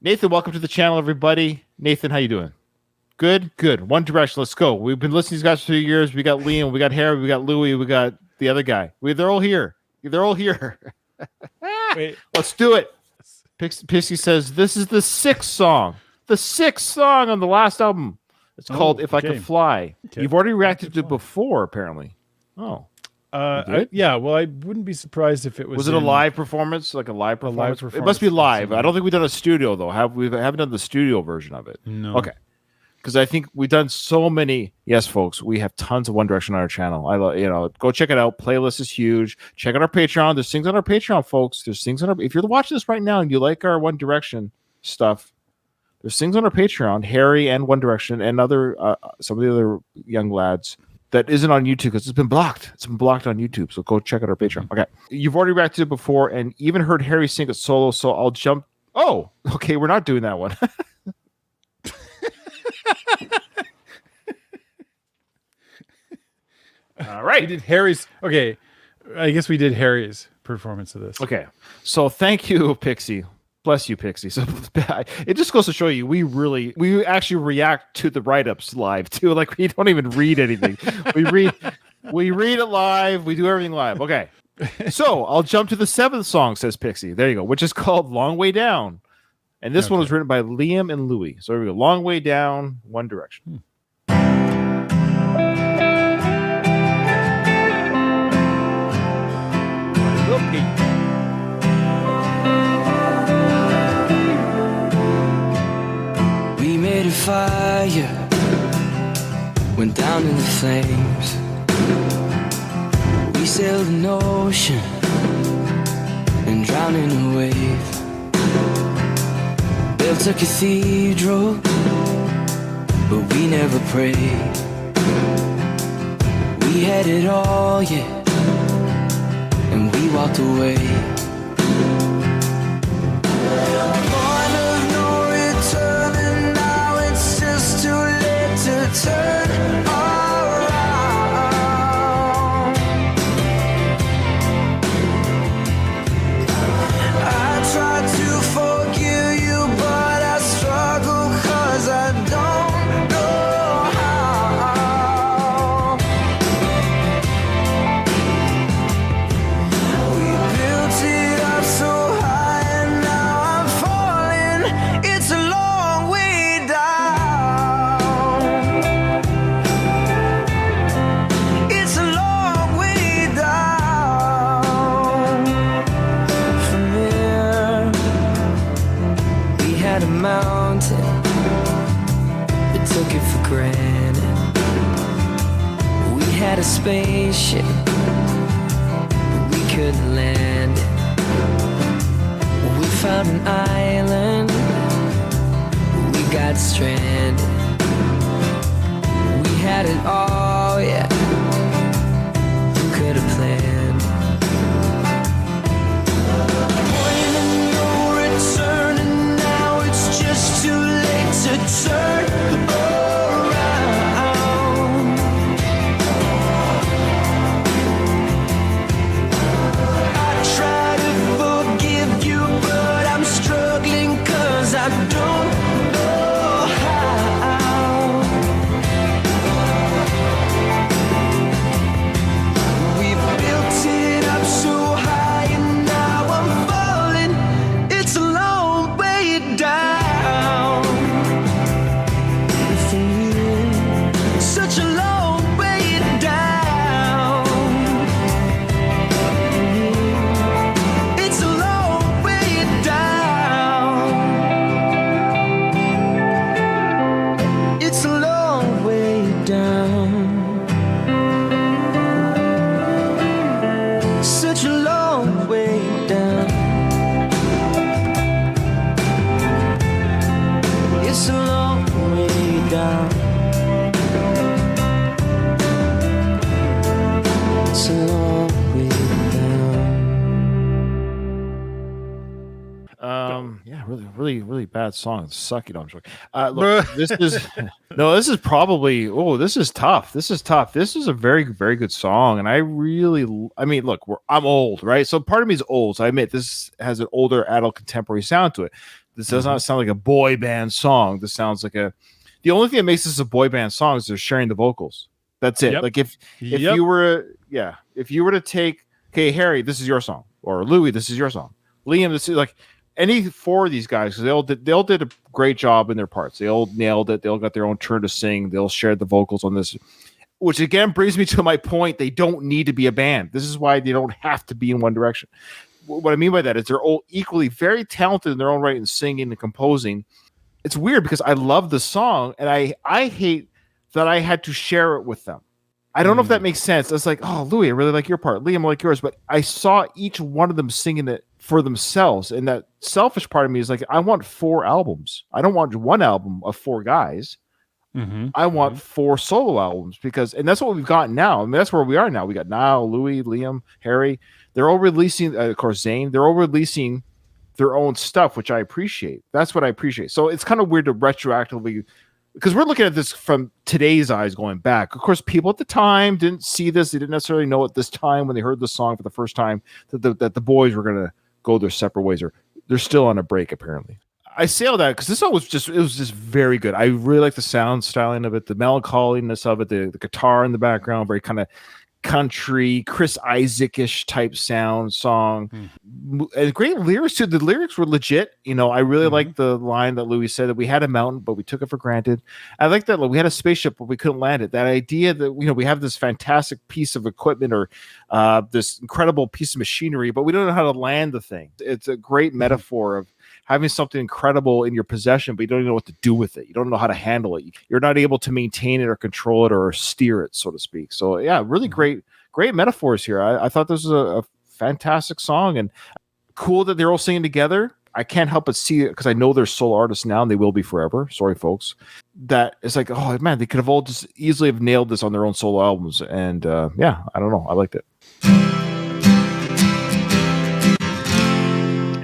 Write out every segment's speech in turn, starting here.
Nathan, welcome to the channel, everybody. Nathan, how you doing? Good, good. One Direction, let's go. We've been listening to these guys for 2 years. We got Liam, we got Harry, we got Louie, we got the other guy. They're all here. They're all here. Wait, let's do it. Pixie says this is the sixth song. The sixth song on the last album. It's called If I Could Fly. Okay. You've already reacted to it before, apparently. Oh. Yeah, well, I wouldn't be surprised if it was. Was it a live performance? Like a live performance? It must be live. I don't think we've done a studio, though. We haven't done the studio version of it. No. Okay. Because I think we've done so many. Yes, folks, we have tons of One Direction on our channel. Go check it out. Playlist is huge. Check out our Patreon. There's things on our Patreon, folks. There's things on our. If you're watching this right now and you like our One Direction stuff, there's things on our Patreon, Harry and One Direction and some of the other young lads that isn't on YouTube because it's been blocked. It's been blocked on YouTube. So go check out our Patreon. Okay. You've already reacted to it before and even heard Harry sing it solo. So I'll jump. Oh, okay. We're not doing that one. All right. We did Harry's. Okay. I guess we did Harry's performance of this. Okay. So thank you, Pixie. Bless you, Pixie. So it just goes to show you we actually react to the write-ups live too. Like we don't even read anything. we read it live. We do everything live. Okay. So I'll jump to the seventh song, says Pixie. There you go, which is called Long Way Down. And this one was written by Liam and Louie. So here we go. Long Way Down, One Direction. We made a fire, went down in the flames. We sailed an ocean and drowned in a wave. Built a cathedral, but we never prayed. We had it all, yeah, and we walked away. Point of no return, and now it's just too late to turn around. I tried to forgive you, but I struggle 'cause I don't know how. We built it up so high and now I'm falling. It's a long way down. It's a long way down from here. We had a mountain, but took it for granted. We had a spaceship, but we couldn't land it. We found an island, but we got stranded. We had it all, yeah. Who could have planned it? Point of no return, and now it's just too late to turn around. I try to forgive you, but I'm struggling 'cause I don't know how. We built it up so high and now I'm falling. It's a long way down from here. Such a long way down. It's a long way down. It's a long way down. Such a long way down. It's a long way down. It's a long way down. Yeah, really bad song. Sucky. No, I'm joking. Look, this is this is probably. Oh, this is tough. This is tough. This is a very good song, and I mean, look, I'm old, right? So part of me is old. So I admit this has an older adult contemporary sound to it. This does not sound like a boy band song. This sounds like the only thing that makes this a boy band song is they're sharing the vocals. That's it. Yep. Like if you were to take, okay, Harry, this is your song, or Louis, this is your song. Liam, this is like any four of these guys, because they all did a great job in their parts. They all nailed it. They all got their own turn to sing. They'll share the vocals on this, which again brings me to my point. They don't need to be a band. This is why they don't have to be in one direction. What I mean by that is they're all equally very talented in their own right in singing and composing. It's weird because I love the song and I hate that I had to share it with them. I don't know if that makes sense. It's like, oh, Louis, I really like your part. Liam, I like yours. But I saw each one of them singing it for themselves. And that selfish part of me is like, I want 4 albums. I don't want one album of 4 guys. I want 4 solo albums and that's what we've got now. I mean, that's where we are now. We got Niall, Louis, Liam, Harry. They're all releasing, of course, Zane. They're all releasing their own stuff, which I appreciate. That's what I appreciate. So it's kind of weird to retroactively, because we're looking at this from today's eyes going back. Of course, people at the time didn't see this. They didn't necessarily know at this time when they heard the song for the first time that the boys were going to go their separate ways, or they're still on a break, apparently. I say all that because this song was just very good. I really like the sound styling of it, the melancholiness of it, the guitar in the background, very kind of country, Chris Isaac-ish type song. And great lyrics too. The lyrics were legit. I really like the line that Louis said that we had a mountain, but we took it for granted. I like that we had a spaceship, but we couldn't land it. That idea that we have this fantastic piece of equipment or this incredible piece of machinery, but we don't know how to land the thing. It's a great metaphor of having something incredible in your possession, but you don't even know what to do with it. You don't know how to handle it. You're not able to maintain it or control it or steer it, so to speak. So yeah, really great metaphors here. I thought this was a fantastic song, and cool that they're all singing together. I can't help but see it because I know they're solo artists now and they will be forever. Sorry, folks. That it's like, oh man, they could have all just easily have nailed this on their own solo albums. And yeah, I don't know. I liked it.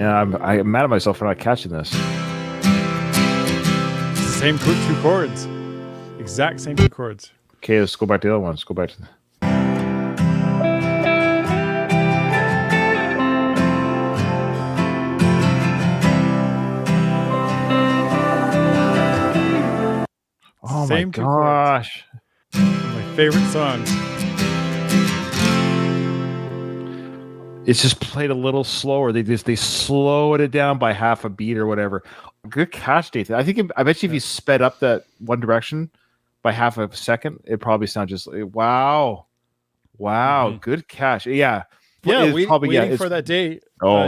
And I'm mad at myself for not catching this. Same 2 chords. Exact same 2 chords. Okay, let's go back to the other one. Let's go back to the... Oh same my gosh. My favorite songs. It's just played a little slower. They slowed it down by half a beat or whatever. Good catch, Nathan. I bet you if you sped up that One Direction by half a second, it probably sounds just wow. Good catch. Yeah, waiting for that day.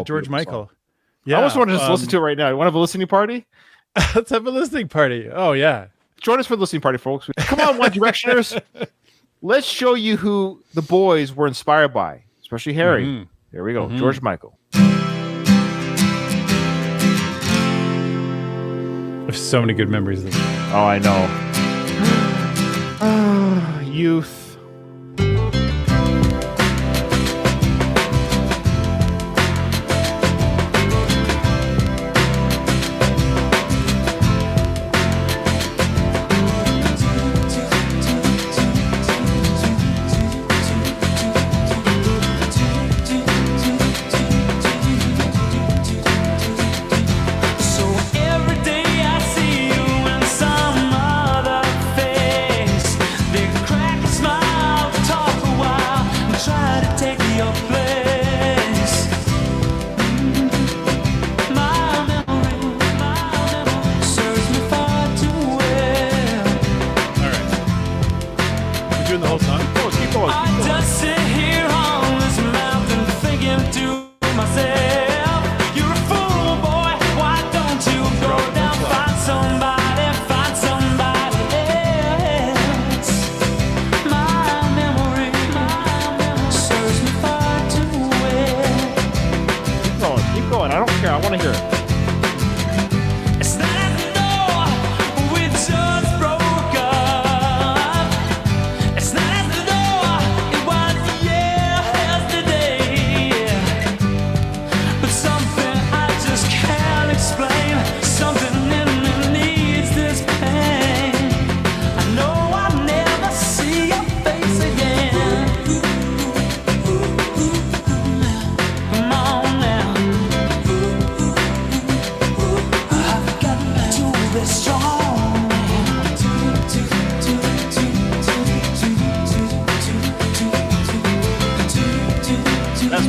George Michael. Song. Yeah, I almost want to just listen to it right now. You want to have a listening party? Let's have a listening party. Oh yeah, join us for the listening party, folks. Come on, One Directioners. Let's show you who the boys were inspired by, especially Harry. Here we go. George Michael. I have so many good memories of this. Oh, I know. Youth.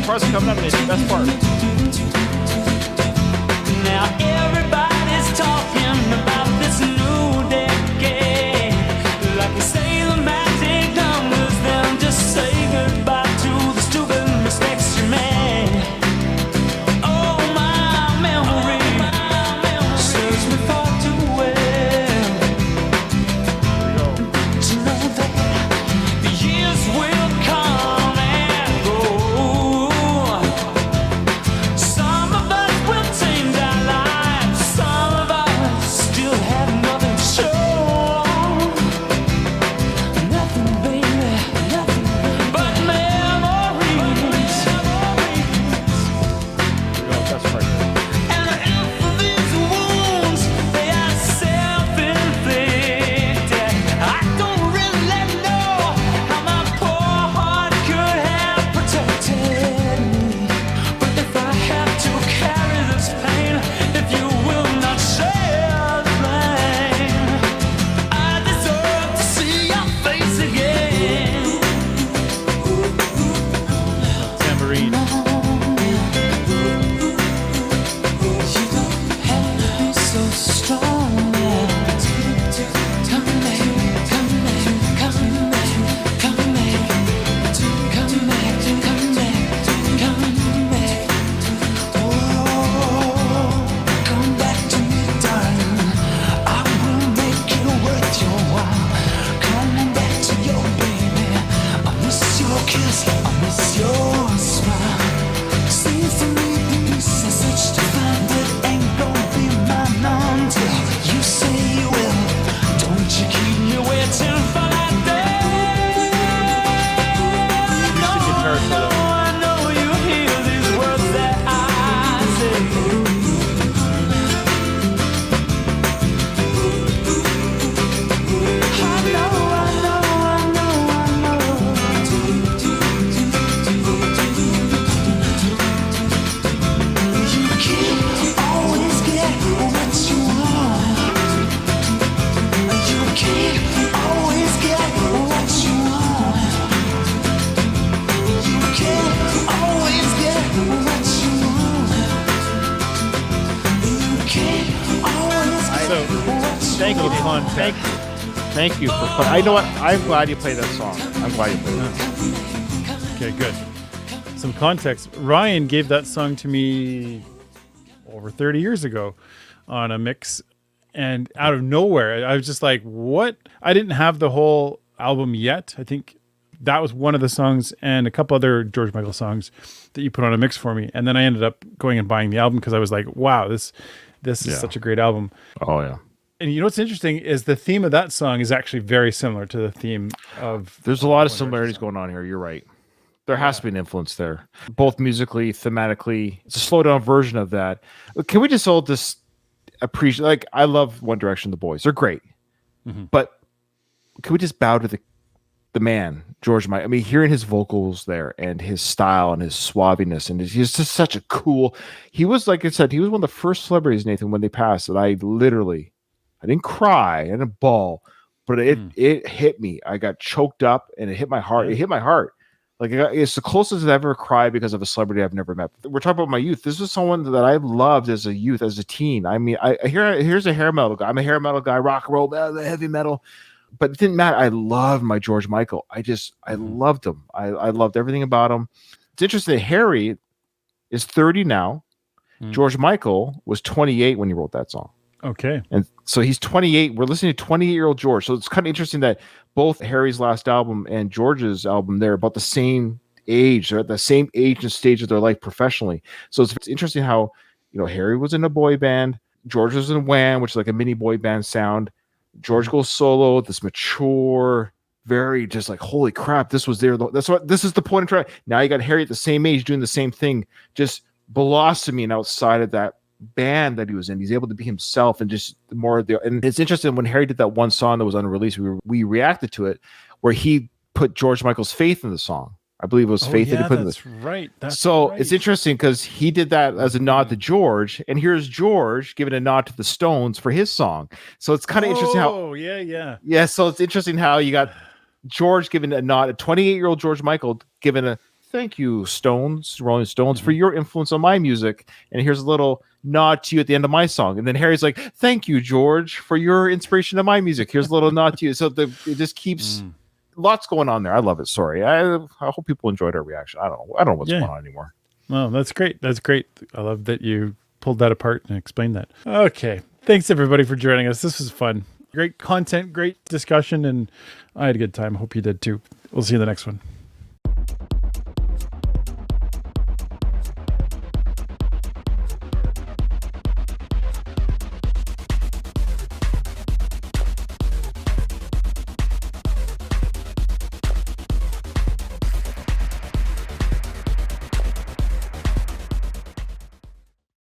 part's coming up, Nate. Best part. Now everybody's talking about this new decade. Like you say, the magic numbers, then just say goodbye to the stupid mistakes you made. Oh, my memory serves me far too well to know that the years will come and go. Some of us will change our lives, some of us still have nothing to show. Nothing, baby, nothing but memories. Best part. And if these wounds, they are self-inflicted, I don't really know how my poor heart could have protected me. But if I have to carry this pain, if you will not share the blame, I deserve to see your face again. Tambourine. You don't have to be so strong now. Come back, come back, come back, come back, come back, come back, come back. Oh, come back to me, darling. I will make it worth your while. Come back to your baby. I miss your kiss, I miss your smile. Seems to me the peace is such to find, but ain't gonna be mine until you say you will. Don't you keep me waiting for that day. No, guitar I solo. know you hear these words that I say. You can't always get what you want. You can't always get what you want. You can't always get what you want. You can't always get So, what you Thank you, little Nate. context. Thank you for. I know what. I'm glad you played that song. I'm glad you played it. Okay, good. Some context. Ryan gave that song to me over 30 years ago on a mix, and out of nowhere, I was just like, what? I didn't have the whole album yet. I think that was one of the songs and a couple other George Michael songs that you put on a mix for me. And then I ended up going and buying the album because I was like, wow, this is Yeah. such a great album. Oh yeah. And you know what's interesting is the theme of that song is actually very similar to the theme of. There's a lot of One Direction similarities song. going on here. You're right. There has to be an influence there, both musically, thematically. It's a slow down version of that. Can we just all just appreciate? Like, I love One Direction, the boys. They're great, but can we just bow to the man, George Michael? I mean, hearing his vocals there and his style and his suaviness, and he's just such a cool. He was, like I said, he was one of the first celebrities, Nathan, when they passed, that I didn't cry, I didn't bawl, but it hit me. I got choked up, and it hit my heart. It hit my heart. Like, it's the closest I've ever cried because of a celebrity I've never met. We're talking about my youth. This is someone that I loved as a youth, as a teen. I mean, here's a hair metal guy. I'm a hair metal guy, rock and roll, heavy metal. But it didn't matter. I loved my George Michael. I loved him. I loved everything about him. It's interesting that Harry is 30 now. George Michael was 28 when he wrote that song. Okay. And so he's 28. We're listening to 28-year-old George. So it's kind of interesting that both Harry's last album and George's album, they're about the same age. They're at the same age and stage of their life professionally. So it's interesting how, Harry was in a boy band. George was in Wham, which is like a mini boy band sound. George goes solo, this mature, very just like, holy crap, this was there. This is the point of trying. Now you got Harry at the same age doing the same thing, just blossoming outside of that band that he was in. He's able to be himself and just more of the. And it's interesting when Harry did that one song that was unreleased, we reacted to it, where he put George Michael's faith in the song. I believe it was faith that he put in this. Right. So it's interesting because he did that as a nod to George, and here's George giving a nod to the Stones for his song. So it's kind of interesting how. Oh, yeah. Yeah, so it's interesting how you got George giving a nod, a 28-year-old George Michael giving a thank you, Stones, Rolling Stones, for your influence on my music. And here's a little nod to you at the end of my song. And then Harry's like, thank you, George, for your inspiration of my music. Here's a little nod to you. So it just keeps lots going on there. I love it. Sorry. I hope people enjoyed our reaction. I don't know what's going on anymore. Well, that's great. That's great. I love that you pulled that apart and explained that. Okay. Thanks everybody for joining us. This was fun. Great content, great discussion, and I had a good time. Hope you did too. We'll see you in the next one.